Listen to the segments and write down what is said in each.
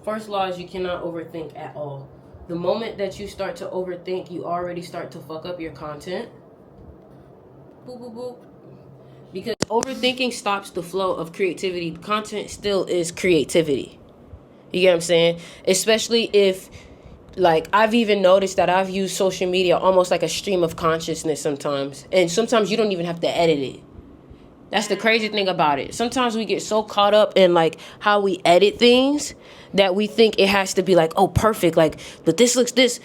First law is you cannot overthink at all. The moment that you start to overthink, you already start to fuck up your content. Boop, boop, boop. Because overthinking stops the flow of creativity. Content still is creativity. You get what I'm saying? Especially if, like, I've even noticed that I've used social media almost like a stream of consciousness sometimes. And sometimes you don't even have to edit it. That's the crazy thing about it. Sometimes we get so caught up in, like, how we edit things that we think it has to be, like, oh, perfect. Like, but this looks this.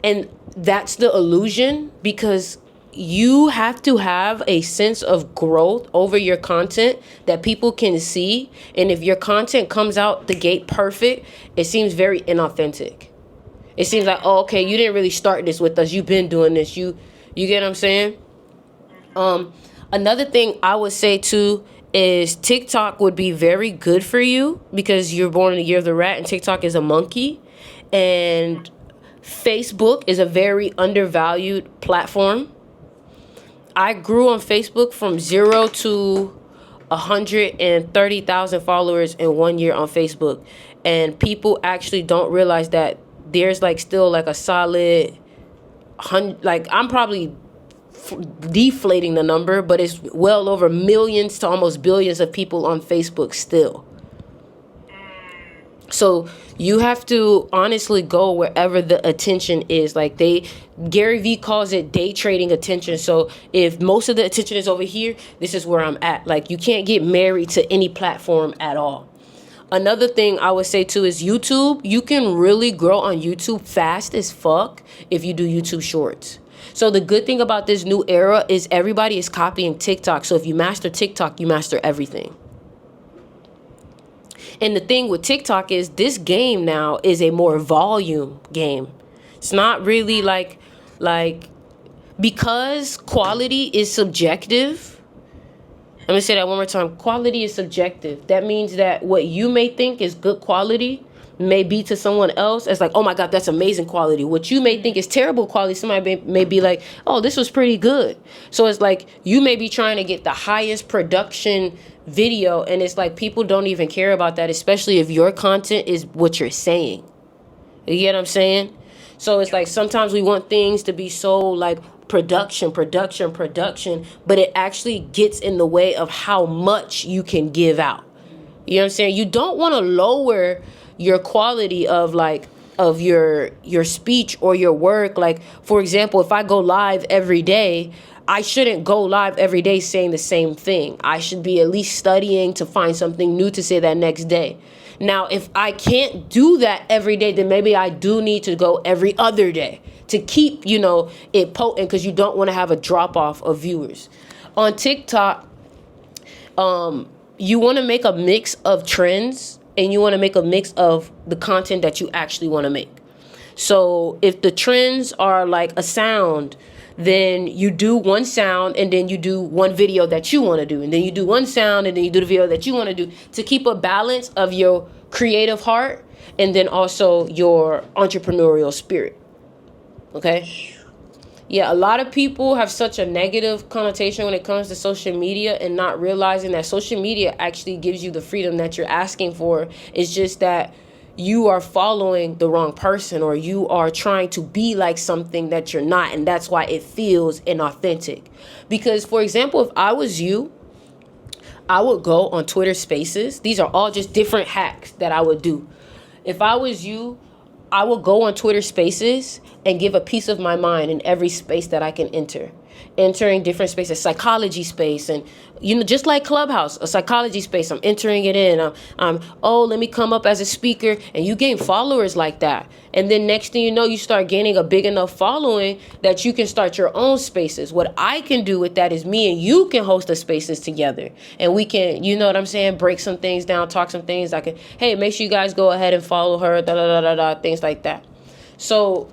And that's the illusion, because you have to have a sense of growth over your content that people can see. And if your content comes out the gate perfect, it seems very inauthentic. It seems like, oh, okay, you didn't really start this with us. You've been doing this. You get what I'm saying? Another thing I would say too is TikTok would be very good for you because you're born in the year of the rat and TikTok is a monkey. And Facebook is a very undervalued platform. I grew on Facebook from 0 to 130,000 followers in 1 year on Facebook. And people actually don't realize that there's like still like a solid, like I'm probably deflating the number, but it's well over millions to almost billions of people on Facebook still. So you have to honestly go wherever the attention is. Like Gary Vee calls it day trading attention. So if most of the attention is over here, this is where I'm at. Like you can't get married to any platform at all. Another thing I would say too is YouTube. You can really grow on YouTube fast as fuck if you do YouTube shorts. So the good thing about this new era is everybody is copying TikTok. So if you master TikTok, you master everything. And the thing with TikTok is this game now is a more volume game. It's not really like because quality is subjective. Let me say that one more time. Quality is subjective. That means that what you may think is good quality may be to someone else as like, oh my God, that's amazing quality. What you may think is terrible quality, somebody may be like, oh, this was pretty good. So it's like you may be trying to get the highest production video, and it's like people don't even care about that, especially if your content is what you're saying. You get what I'm saying? So it's like sometimes we want things to be so like production, but it actually gets in the way of how much you can give out. You know what I'm saying? You don't want to lower your quality of like of your speech or your work. Like, for example, if I go live every day, I shouldn't go live every day saying the same thing. I should be at least studying to find something new to say that next day. Now, if I can't do that every day, then maybe I do need to go every other day to keep, it potent, because you don't want to have a drop off of viewers. On TikTok, you want to make a mix of trends, and you want to make a mix of the content that you actually want to make. So if the trends are like a sound, then you do one sound and then you do one video that you want to do. And then you do one sound and then you do the video that you want to do, to keep a balance of your creative heart and then also your entrepreneurial spirit. Okay? Yeah, a lot of people have such a negative connotation when it comes to social media and not realizing that social media actually gives you the freedom that you're asking for. It's just that you are following the wrong person, or you are trying to be like something that you're not, and that's why it feels inauthentic. Because, for example, if I was you, I would go on Twitter Spaces. These are all just different hacks that I would do. If I was you, I would go on Twitter Spaces and give a piece of my mind in every space that I can enter. Entering different spaces, psychology space, and just like Clubhouse, a psychology space, I'm entering it in. Let me come up as a speaker, and you gain followers like that. And then next thing you know, you start gaining a big enough following that you can start your own spaces. What I can do with that is me and you can host the spaces together, and we can, break some things down, talk some things. I can, hey, make sure you guys go ahead and follow her, things like that. So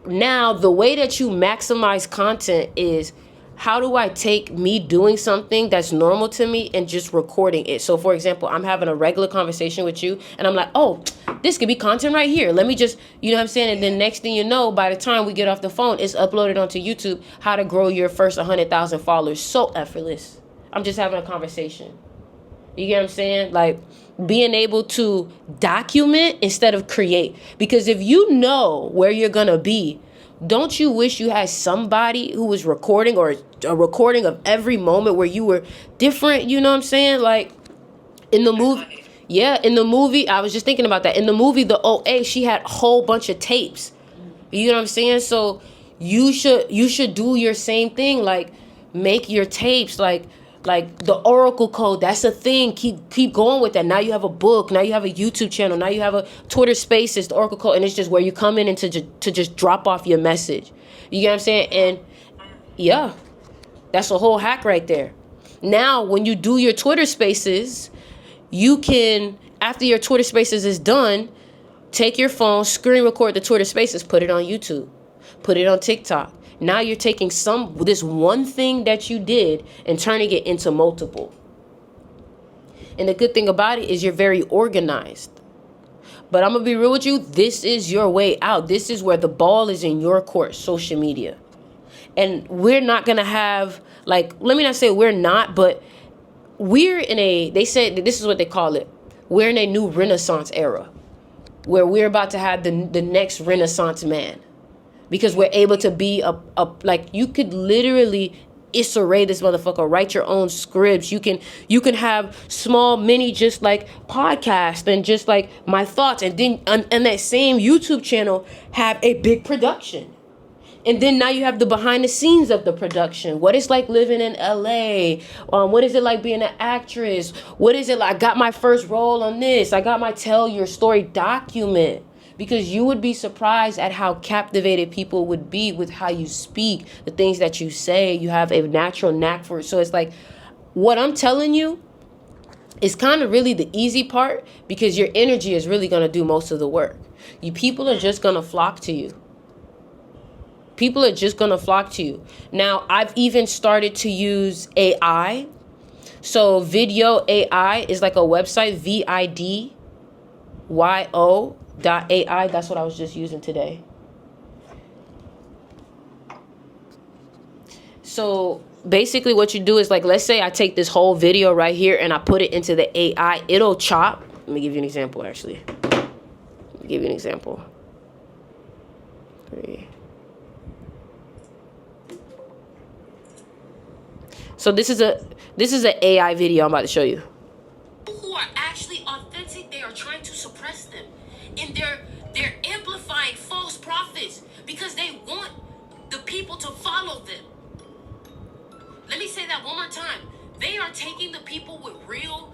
now, the way that you maximize content is, how do I take me doing something that's normal to me and just recording it? So, for example, I'm having a regular conversation with you, and I'm like, oh, this could be content right here. Let me just, And then next thing you know, by the time we get off the phone, it's uploaded onto YouTube. How to grow your first 100,000 followers. So effortless. I'm just having a conversation. You get what I'm saying? Like, being able to document instead of create. Because if you know where you're gonna be, don't you wish you had somebody who was recording, or a recording of every moment where you were different? You know what I'm saying? Like in the movie, yeah, in the movie, I was just thinking about that. In the movie, the OA, she had a whole bunch of tapes. You know what I'm saying? So you should do your same thing. Like make your tapes, like the Oracle code. That's a thing. Keep going with that. Now you have a book. Now you have a YouTube channel. Now you have a Twitter Spaces, the Oracle code, and it's just where you come in and to just drop off your message. You get what I'm saying? And yeah, that's a whole hack right there. Now when you do your Twitter Spaces, you can, after your Twitter Spaces is done, take your phone, screen record the Twitter Spaces, put it on YouTube, put it on TikTok. Now you're taking this one thing that you did and turning it into multiple. And the good thing about it is you're very organized. But I'm going to be real with you. This is your way out. This is where the ball is in your court, social media. And we're not going to have, like, let me not say we're not, but we're in they said this is what they call it. We're in a new Renaissance era where we're about to have the next Renaissance man. Because we're able to be a like, you could literally Issa Rae this motherfucker, write your own scripts. You can have small mini just like podcast and just like my thoughts, and then and that same YouTube channel have a big production. And then now you have the behind the scenes of the production. What it's like living in LA. What is it like being an actress? What is it like? I got my first role on this. I got my tell your story document. Because you would be surprised at how captivated people would be with how you speak, the things that you say. You have a natural knack for it. So it's like, what I'm telling you is kind of really the easy part, because your energy is really going to do most of the work. People are just going to flock to you. People are just going to flock to you. Now, I've even started to use AI. So Video AI is like a website, VIDYO.ai. That's what I was just using today. So basically what you do is, like, let's say I take this whole video right here and I put it into the AI. It'll chop. Let me give you an example, actually. Let me give you an example. 3. So this is an AI video I'm about to show you. Who are actually authentic, they are trying to suppress them. And they're amplifying false prophets because they want the people to follow them. Let me say that one more time. They are taking the people with real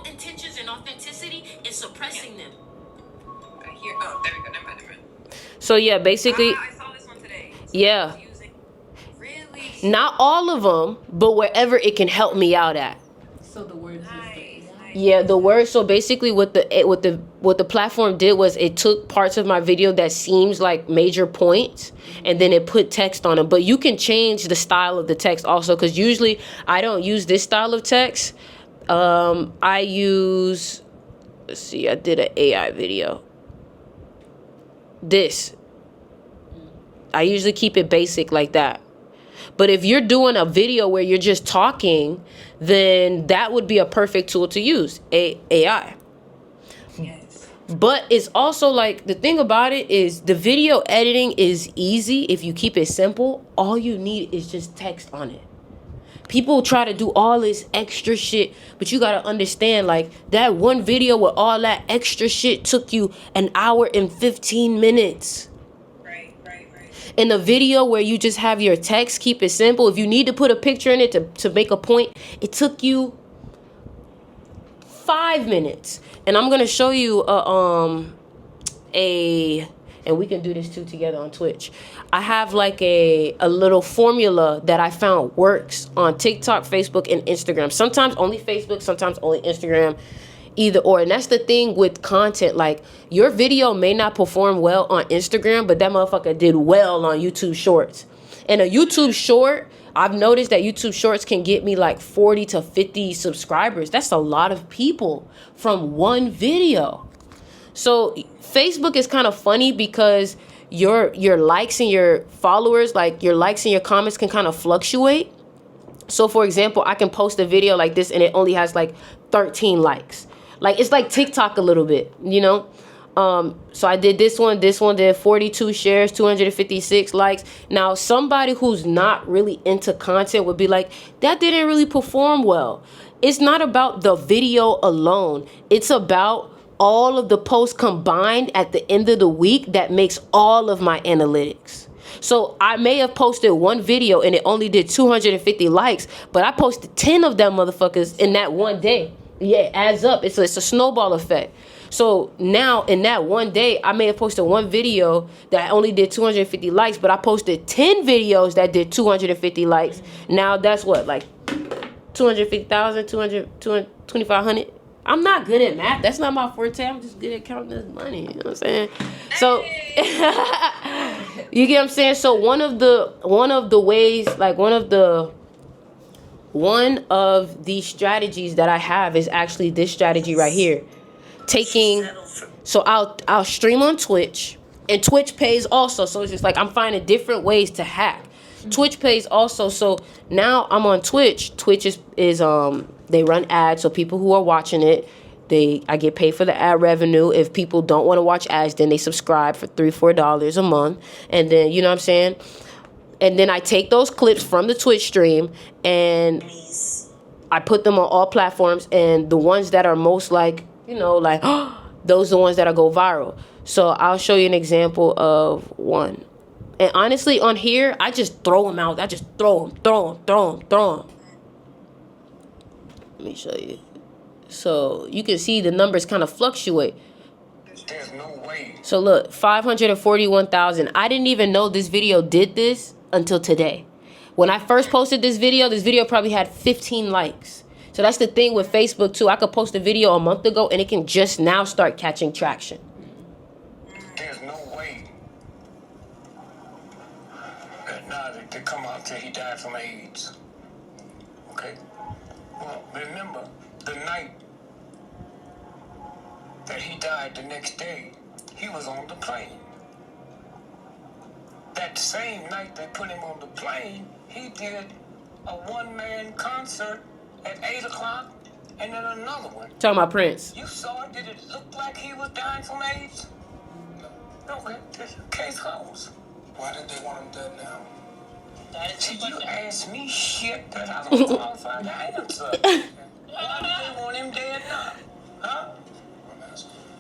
intentions and authenticity and suppressing them. Here, oh, there we go. Never mind. So yeah, basically. I saw this one today. Yeah. Not all of them, but wherever it can help me out at. So the words. Nice. Yeah, the word. So basically, what the platform did was it took parts of my video that seems like major points, and then it put text on them. But you can change the style of the text also, because usually I don't use this style of text. I use. Let's see. I did an AI video. This. I usually keep it basic like that. But if you're doing a video where you're just talking, then that would be a perfect tool to use, AI. Yes. But it's also like, the thing about it is the video editing is easy if you keep it simple. All you need is just text on it. People try to do all this extra shit, but you got to understand, like, that one video with all that extra shit took you an hour and 15 minutes. In a video where you just have your text, keep it simple. If you need to put a picture in it to make a point, it took you 5 minutes. And I'm going to show you and we can do this too together on Twitch. I have like a little formula that I found works on TikTok, Facebook, and Instagram. Sometimes only Facebook, sometimes only Instagram. Either or. And that's the thing with content. Like, your video may not perform well on Instagram, but that motherfucker did well on YouTube Shorts. And a YouTube Short, I've noticed that YouTube Shorts can get me like 40 to 50 subscribers. That's a lot of people from one video. So Facebook is kind of funny because your likes and your followers, like your likes and your comments, can kind of fluctuate. So for example, I can post a video like this and it only has like 13 likes. Like, it's like TikTok a little bit, you know? So I did this one did 42 shares, 256 likes. Now, somebody who's not really into content would be like, that didn't really perform well. It's not about the video alone. It's about all of the posts combined at the end of the week that makes all of my analytics. So I may have posted one video and it only did 250 likes, but I posted 10 of them motherfuckers in that one day. Yeah, it adds up. It's a snowball effect. So now in that one day, I may have posted one video that only did 250 likes, but I posted 10 videos that did 250 likes. Now that's what, like 250,000, 2,500. I'm not good at math. That's not my forte. I'm just good at counting this money. You know what I'm saying? So you get what I'm saying? So one of the ways, like one of the strategies that I have is actually this strategy right here. So I'll stream on Twitch, and Twitch pays also. So it's just like I'm finding different ways to hack. Twitch pays also. So now I'm on Twitch. Twitch is they run ads, so people who are watching it, I get paid for the ad revenue. If people don't want to watch ads, then they subscribe for $3-4 a month, and then you know what I'm saying. And then I take those clips from the Twitch stream and I put them on all platforms, and the ones that are most like, you know, like those are the ones that go viral. So I'll show you an example of one. And honestly, on here, I just throw them out. I just throw them. Let me show you. So you can see the numbers kind of fluctuate. There's no way. So look, 541,000. I didn't even know this video did this until today. When I first posted this video probably had 15 likes. So that's the thing with Facebook too. I could post a video a month ago and it can just now start catching traction. There's no way that now they come out till he died from AIDS. Okay? Well, remember the night that he died, the next day, he was on the plane. That same night they put him on the plane, he did a one-man concert at 8 o'clock, and then another one. Talking about Prince. You saw it? Did it look like he was dying from AIDS? No. Okay, this case closed. Why did they want him dead now? See, you ask me shit that I don't qualify to answer. Why do they want him dead now? Huh?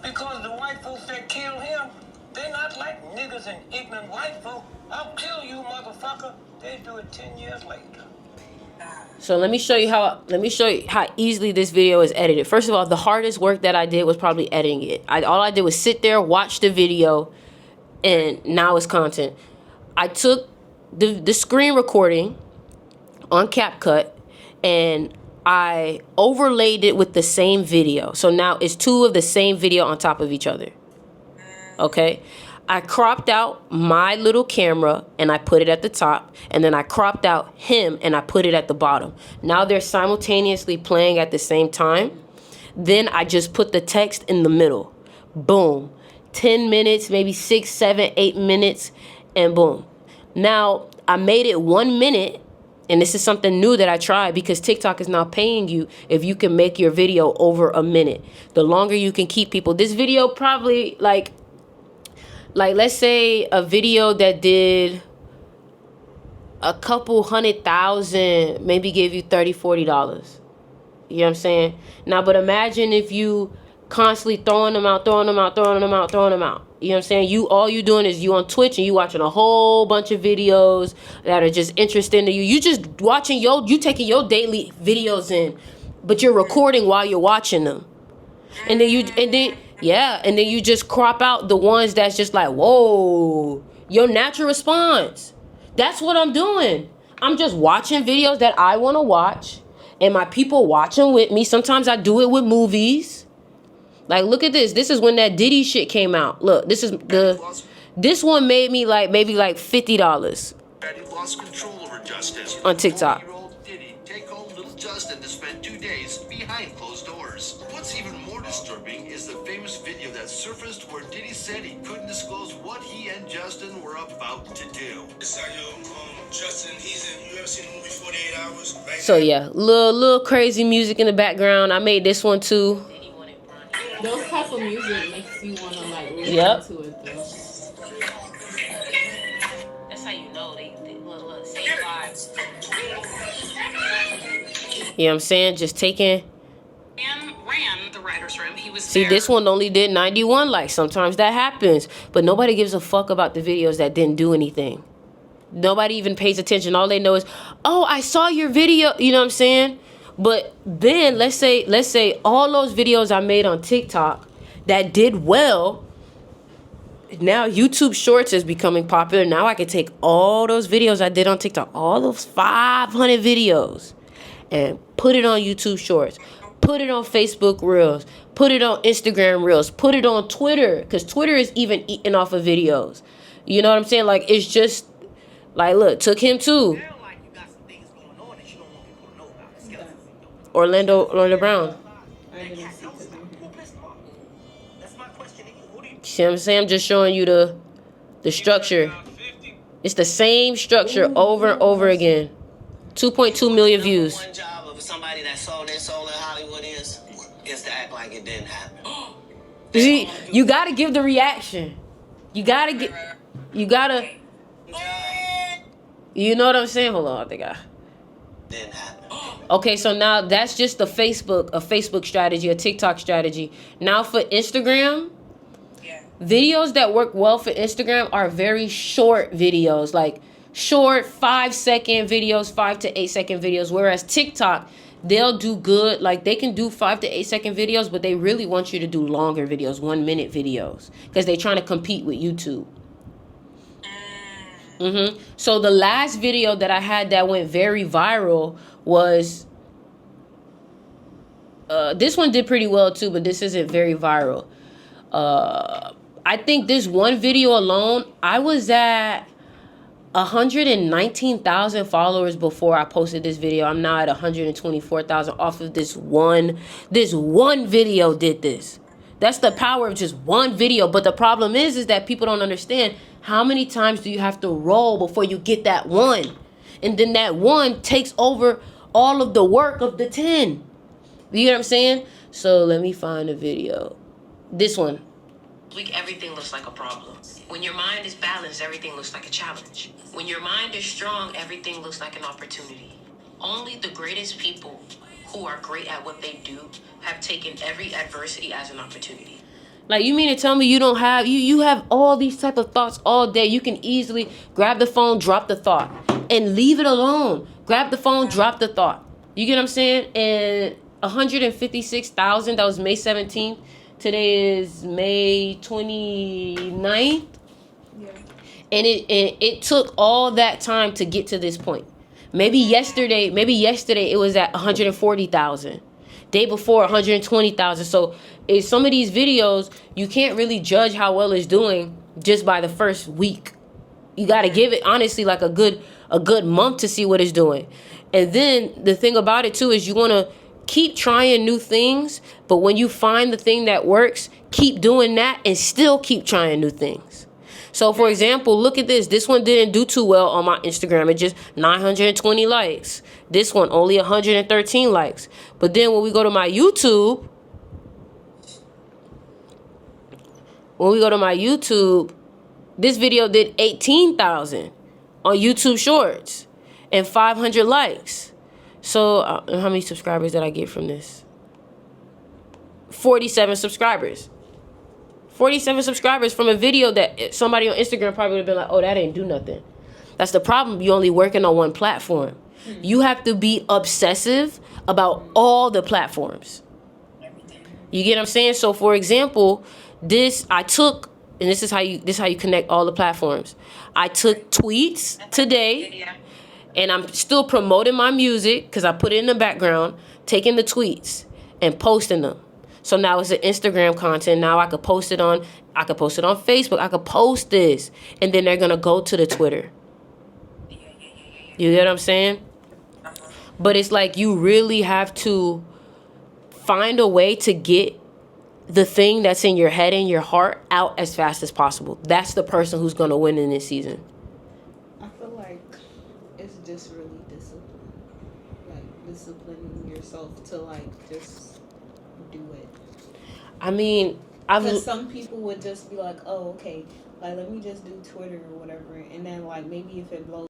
Because the white folks that killed him, they're not like niggas and ignorant white folk. I'll kill you, motherfucker. They do it 10 years later. So let me show you how easily this video is edited. First of all, the hardest work that I did was probably editing it. All I did was sit there, watch the video, and now it's content. I took the screen recording on CapCut and I overlaid it with the same video. So now it's two of the same video on top of each other. Okay? I cropped out my little camera and I put it at the top, and then I cropped out him and I put it at the bottom. Now they're simultaneously playing at the same time. Then I just put the text in the middle. Boom. 10 minutes, maybe 6, 7, 8 minutes, and boom. Now I made it 1 minute, and this is something new that I tried because TikTok is now paying you if you can make your video over a minute. The longer you can keep people. This video probably like let's say a video that did a couple 100,000 maybe gave you $30-40. You know what I'm saying? Now, but imagine if you constantly throwing them out. You know what I'm saying? All you doing is you on Twitch and you watching a whole bunch of videos that are just interesting to you. You just watching you taking your daily videos in, but you're recording while you're watching them. And then you just crop out the ones that's just like, whoa, your natural response. That's what I'm doing. I'm just watching videos that I want to watch, and my people watching with me. Sometimes I do it with movies. Like, look at this. This is when that Diddy shit came out. Look, this one made me maybe $50 Daddy lost control over Justin. on TikTok. 4-year-old Diddy take home little Justin to spend 2 days behind closed doors. What's even more disturbing is the famous video that surfaced where Diddy said he couldn't disclose what he and Justin were about to do. Justin, you ever seen the movie 48 Hours? Right? So yeah, little crazy music in the background. I made this one too. Those type of music makes you want to like listen Yep. to it though. That's how you know they look, same vibes. You know what I'm saying? Just taking. Ran the writer's room. He was See, there. this one only did 91 likes. Sometimes that happens. But nobody gives a fuck about the videos that didn't do anything. Nobody even pays attention. All they know is, oh, I saw your video. You know what I'm saying? But then let's say all those videos I made on TikTok that did well, now YouTube Shorts is becoming popular. Now I can take all those videos I did on TikTok, all those 500 videos, and put it on YouTube Shorts, put it on Facebook Reels, put it on Instagram Reels, put it on Twitter, because Twitter is even eating off of videos. You know what I'm saying? Like, it's just, like, look, took him too. Orlando Brown. See what I'm saying? I'm just showing you the structure. It's the same structure over and over again. 2.2 million views. One job of somebody that sold their soul in Hollywood is to act like it didn't happen. See, you gotta give the reaction. You know what I'm saying? Hold on, I think Didn't happen. Okay, so now that's just a Facebook strategy, a TikTok strategy. Now for Instagram, videos that work well for Instagram are very short videos, like short 5-second videos, 5 to 8 second videos. Whereas TikTok, they'll do good, like they can do 5 to 8 second videos, but they really want you to do longer videos, 1 minute videos, because they're trying to compete with YouTube. So the last video that I had that went very viral was this one did pretty well too, but this isn't very viral. I think this one video alone, I was at 119,000 followers before I posted this video. I'm now at 124,000 off of this one video did this. That's the power of just one video. But the problem is that people don't understand how many times do you have to roll before you get that one. And then that one takes over all of the work of the 10. You get what I'm saying? So let me find a video. This one. Everything looks like a problem. When your mind is balanced, everything looks like a challenge. When your mind is strong, everything looks like an opportunity. Only the greatest people who are great at what they do have taken every adversity as an opportunity. Like, you mean to tell me you don't have, you have all these type of thoughts all day. You can easily grab the phone, drop the thought, and leave it alone. Grab the phone, drop the thought. You get what I'm saying? And 156,000, that was May 17th. Today is May 29th. Yeah. And it took all that time to get to this point. Maybe yesterday it was at 140,000. Day before, 120,000. So some of these videos, you can't really judge how well it's doing just by the first week. You got to give it, honestly, like a good month to see what it's doing. And then the thing about it too is you want to keep trying new things, but when you find the thing that works, keep doing that and still keep trying new things. So for example, look at this. This one didn't do too well on my Instagram. It just 920 likes. This one only 113 likes. But then when we go to my YouTube, this video did 18,000 on YouTube Shorts and 500 likes. So how many subscribers did I get from this? 47 subscribers. 47 subscribers from a video that somebody on Instagram probably would have been like, oh, that ain't do nothing. That's the problem. You're only working on one platform. You have to be obsessive about all the platforms. You get what I'm saying? So for example, this is how you connect all the platforms. I took tweets today, and I'm still promoting my music because I put it in the background, taking the tweets and posting them. So now it's an Instagram content. Now I could post it on Facebook. I could post this, and then they're gonna go to the Twitter. You get what I'm saying? But it's like you really have to find a way to get the thing that's in your head and your heart out as fast as possible. That's the person who's gonna win in this season. I feel like it's just really discipline. Like disciplining yourself to like just do it. I mean, Because some people would just be like, oh, okay, like let me just do Twitter or whatever, and then like maybe if it blows